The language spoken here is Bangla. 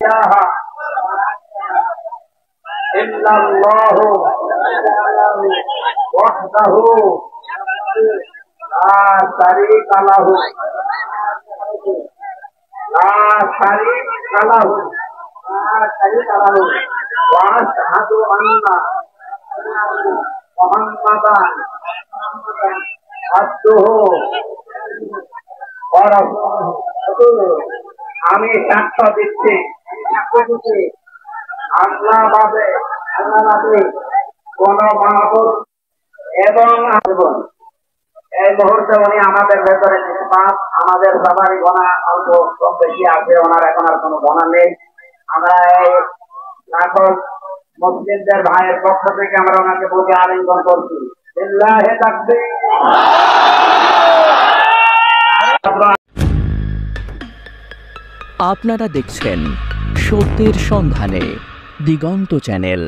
ইলাহা ইল্লাল্লাহু ওয়াহদাহু লা শারীকা লাহু লা শারীকা লাহু ওয়া আশহাদু আন্না মুহাম্মাদান আবদুহু ওয়া রাসূলুহু। আমি সাক্ষ্য দিচ্ছি আল্লাহ বাদে কোন মাহবুদ এবং এই মুহূর্তে উনি আমাদের ভেতরে নিষ্পাপ, আমাদের সবারই গোনা অল্প কম বেশি আছে, ওনার এখন আর কোনো গোনা নেই। আমরা এই সকল মুসলিমদের ভাইয়ের পক্ষ থেকে আমরা ওনাকে বুকে আলিঙ্গন করছি। লিল্লাহি তাকবীর। আপনারা দেখছেন সত্যের সন্ধানে দিগন্ত চ্যানেল।